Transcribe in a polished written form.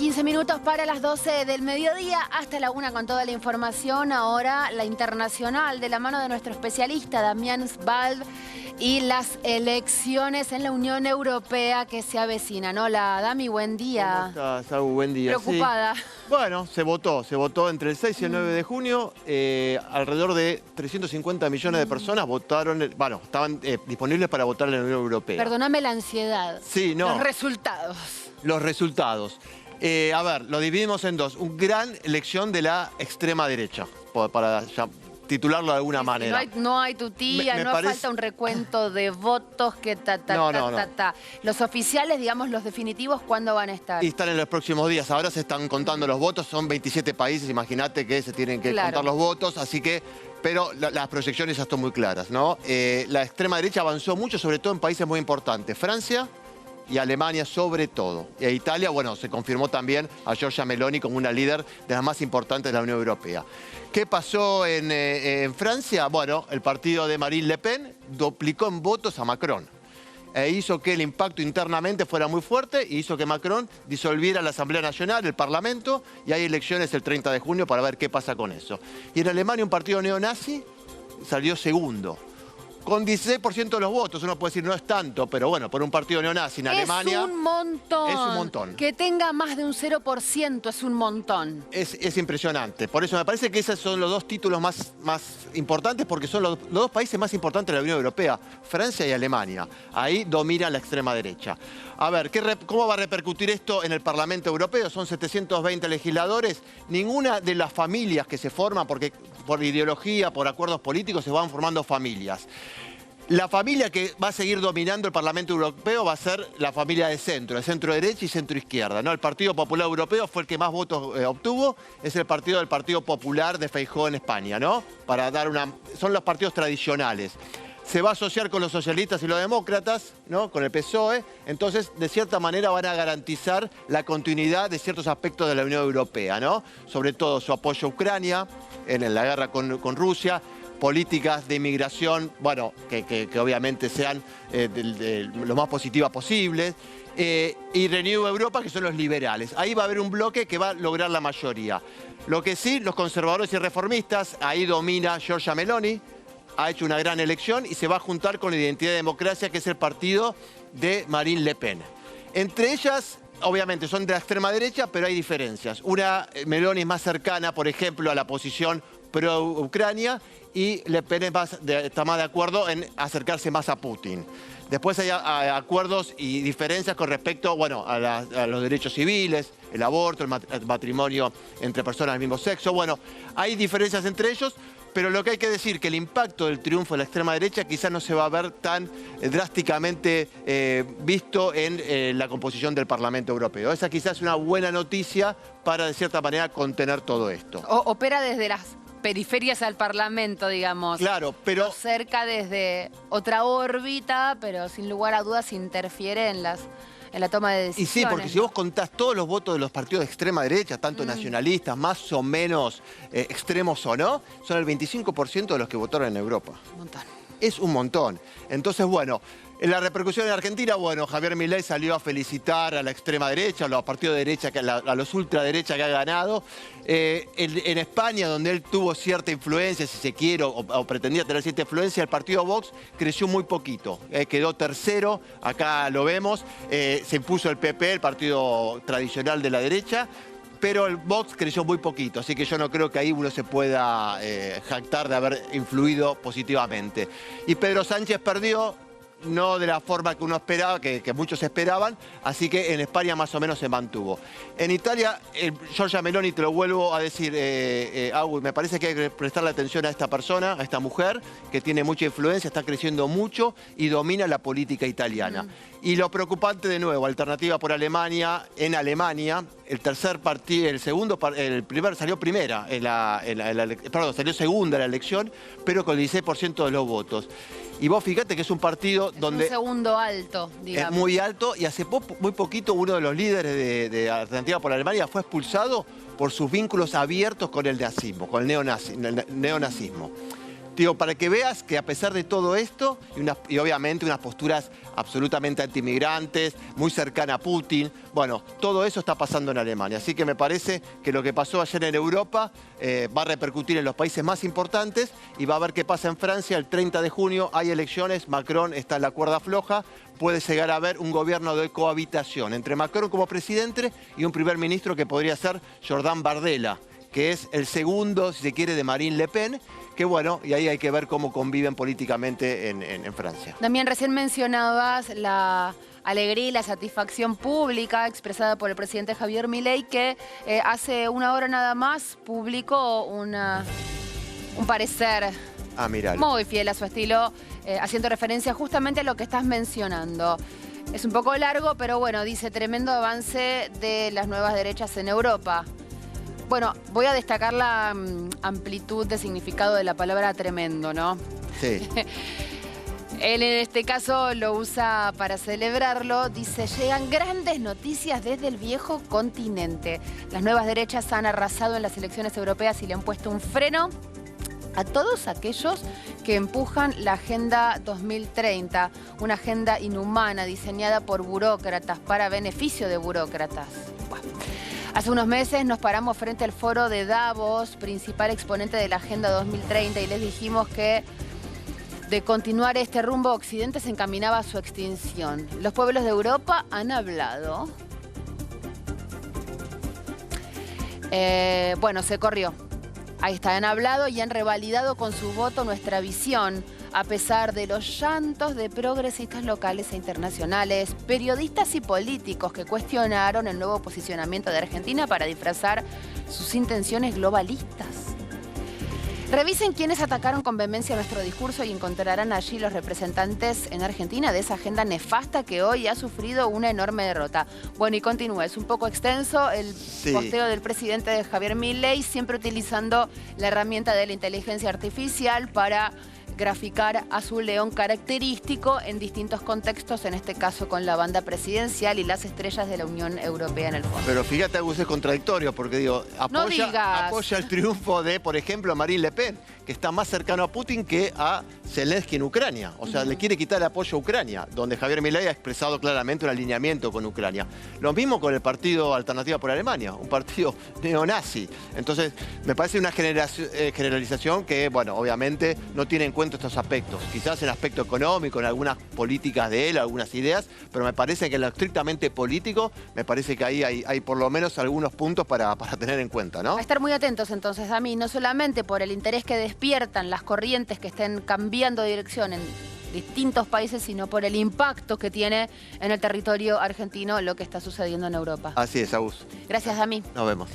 15 minutos para las 12 del mediodía, hasta la 1 con toda la información. Ahora la internacional, de la mano de nuestro especialista Damián Svalb, y las elecciones en la Unión Europea que se avecinan. Hola, Dami, buen día. ¿Cómo estás, Agu? Buen día. Preocupada. Sí. Bueno, se votó entre el 6 y el 9 de junio. Alrededor de 350 millones de personas votaron, bueno, estaban disponibles para votar en la Unión Europea. Perdóname la ansiedad. Sí, no. Los resultados. Los resultados. A ver, lo dividimos en dos. Una gran elección de la extrema derecha, para titularlo de alguna manera. No hay tutía, no falta un recuento de votos que No. Los oficiales, digamos, los definitivos, ¿cuándo van a estar? Y están en los próximos días. Ahora se están contando los votos. Son 27 países, imagínate que se tienen que contar los votos. Así que, pero las proyecciones ya están muy claras, ¿no? La extrema derecha avanzó mucho, sobre todo en países muy importantes. Francia y Alemania sobre todo. Y a Italia, bueno, se confirmó también a Giorgia Meloni como una líder de las más importantes de la Unión Europea. ¿Qué pasó en Francia? Bueno, el partido de Marine Le Pen duplicó en votos a Macron. E hizo que el impacto internamente fuera muy fuerte y hizo que Macron disolviera la Asamblea Nacional, el Parlamento, y hay elecciones el 30 de junio para ver qué pasa con eso. Y en Alemania un partido neonazi salió segundo, con 16% de los votos. Uno puede decir, no es tanto, pero bueno, por un partido neonazi en Alemania... Es un montón. Es un montón. Que tenga más de un 0% es un montón. Es impresionante. Por eso me parece que esos son los dos títulos más importantes, porque son los dos países más importantes de la Unión Europea, Francia y Alemania. Ahí domina la extrema derecha. A ver, ¿cómo va a repercutir esto en el Parlamento Europeo? Son 720 legisladores. Ninguna de las familias que se forman, porque por ideología, por acuerdos políticos, se van formando familias. La familia que va a seguir dominando el Parlamento Europeo va a ser la familia de centro derecha y centro izquierda, ¿no? El Partido Popular Europeo fue el que más votos obtuvo, es el partido del Partido Popular de Feijóo en España, ¿no? Son los partidos tradicionales. Se va a asociar con los socialistas y los demócratas, ¿no? Con el PSOE. Entonces, de cierta manera, van a garantizar la continuidad de ciertos aspectos de la Unión Europea, ¿no? Sobre todo su apoyo a Ucrania, en la guerra con Rusia, políticas de inmigración, bueno, que obviamente sean lo más positivas posibles, y Renew Europa, que son los liberales. Ahí va a haber un bloque que va a lograr la mayoría. Lo que sí, los conservadores y reformistas, ahí domina Giorgia Meloni, ha hecho una gran elección y se va a juntar con la Identidad y Democracia, que es el partido de Marine Le Pen. Entre ellas, obviamente, son de la extrema derecha, pero hay diferencias. Meloni es más cercana, por ejemplo, a la posición pro-Ucrania, y Le Pen está más de acuerdo en acercarse más a Putin. Después hay acuerdos y diferencias con respecto, bueno, a los derechos civiles, el aborto, el matrimonio entre personas del mismo sexo. Bueno, hay diferencias entre ellos, pero lo que hay que decir es que el impacto del triunfo de la extrema derecha quizás no se va a ver tan drásticamente visto en la composición del Parlamento Europeo. Esa quizás es una buena noticia para, de cierta manera, contener todo esto. Opera desde las periferias al Parlamento, digamos. Claro, pero... cerca desde otra órbita, pero sin lugar a dudas interfiere en la toma de decisiones. Y sí, porque si vos contás todos los votos de los partidos de extrema derecha, tanto nacionalistas, más o menos extremos o no, son el 25% de los que votaron en Europa. Un montón. Es un montón. Entonces, bueno, en la repercusión en Argentina, bueno, Javier Milei salió a felicitar a la extrema derecha, a los partidos de derecha, a los ultraderecha que ha ganado. En España, donde él tuvo cierta influencia, si se quiere, o pretendía tener cierta influencia, el partido Vox creció muy poquito. Quedó tercero, acá lo vemos. Se impuso el PP, el partido tradicional de la derecha, pero el Vox creció muy poquito, así que yo no creo que ahí uno se pueda jactar de haber influido positivamente. Y Pedro Sánchez perdió, no de la forma que uno esperaba, que muchos esperaban, así que en España más o menos se mantuvo. En Italia, Giorgia Meloni, te lo vuelvo a decir, me parece que hay que prestarle atención a esta persona, a esta mujer, que tiene mucha influencia, está creciendo mucho y domina la política italiana. Y lo preocupante, de nuevo, Alternativa por Alemania, en Alemania, el primero salió primera, salió segunda en la elección, pero con el 16% de los votos. Y vos fíjate que es un partido donde... un segundo alto, digamos. Es muy alto, y hace muy poquito uno de los líderes de Alternativa por Alemania fue expulsado por sus vínculos abiertos con el nazismo, con el neonazismo. Digo, para que veas que a pesar de todo esto, y obviamente unas posturas absolutamente antimigrantes, muy cercana a Putin, bueno, todo eso está pasando en Alemania. Así que me parece que lo que pasó ayer en Europa va a repercutir en los países más importantes y va a ver qué pasa en Francia. El 30 de junio hay elecciones, Macron está en la cuerda floja, puede llegar a haber un gobierno de cohabitación entre Macron como presidente y un primer ministro que podría ser Jordan Bardella, que es el segundo, si se quiere, de Marine Le Pen, que bueno, y ahí hay que ver cómo conviven políticamente en Francia. También recién mencionabas la alegría y la satisfacción pública expresada por el presidente Javier Milei, que hace una hora nada más publicó un parecer muy fiel a su estilo, haciendo referencia justamente a lo que estás mencionando. Es un poco largo, pero bueno, dice: tremendo avance de las nuevas derechas en Europa. Bueno, voy a destacar la amplitud de significado de la palabra tremendo, ¿no? Sí. Él en este caso lo usa para celebrarlo. Dice: llegan grandes noticias desde el viejo continente. Las nuevas derechas han arrasado en las elecciones europeas y le han puesto un freno a todos aquellos que empujan la Agenda 2030, una agenda inhumana diseñada por burócratas para beneficio de burócratas. Bueno. Hace unos meses nos paramos frente al foro de Davos, principal exponente de la Agenda 2030, y les dijimos que de continuar este rumbo, Occidente se encaminaba a su extinción. Los pueblos de Europa han hablado. Bueno, se corrió. Ahí está, han hablado y han revalidado con su voto nuestra visión, a pesar de los llantos de progresistas locales e internacionales, periodistas y políticos que cuestionaron el nuevo posicionamiento de Argentina para disfrazar sus intenciones globalistas. Revisen quiénes atacaron con vehemencia nuestro discurso y encontrarán allí los representantes en Argentina de esa agenda nefasta que hoy ha sufrido una enorme derrota. Bueno, y continúa, es un poco extenso el posteo del presidente Javier Milei, siempre utilizando la herramienta de la inteligencia artificial para graficar a su león característico en distintos contextos, en este caso con la banda presidencial y las estrellas de la Unión Europea en el fondo. Pero fíjate, Agus, es contradictorio, porque digo, apoya el triunfo de, por ejemplo, Marine Le Pen, que está más cercano a Putin que a Zelensky en Ucrania. O sea, le quiere quitar el apoyo a Ucrania, donde Javier Milei ha expresado claramente un alineamiento con Ucrania. Lo mismo con el partido Alternativa por Alemania, un partido neonazi. Entonces, me parece una generalización que, bueno, obviamente no tiene en cuenta estos aspectos. Quizás en el aspecto económico, en algunas políticas de él, algunas ideas, pero me parece que en lo estrictamente político, me parece que ahí hay por lo menos algunos puntos para tener en cuenta, ¿no? A estar muy atentos entonces, a mí, no solamente por el interés que despiertan las corrientes que estén cambiando de dirección en distintos países, sino por el impacto que tiene en el territorio argentino lo que está sucediendo en Europa. Así es, Agus. Gracias, Dami. Nos vemos.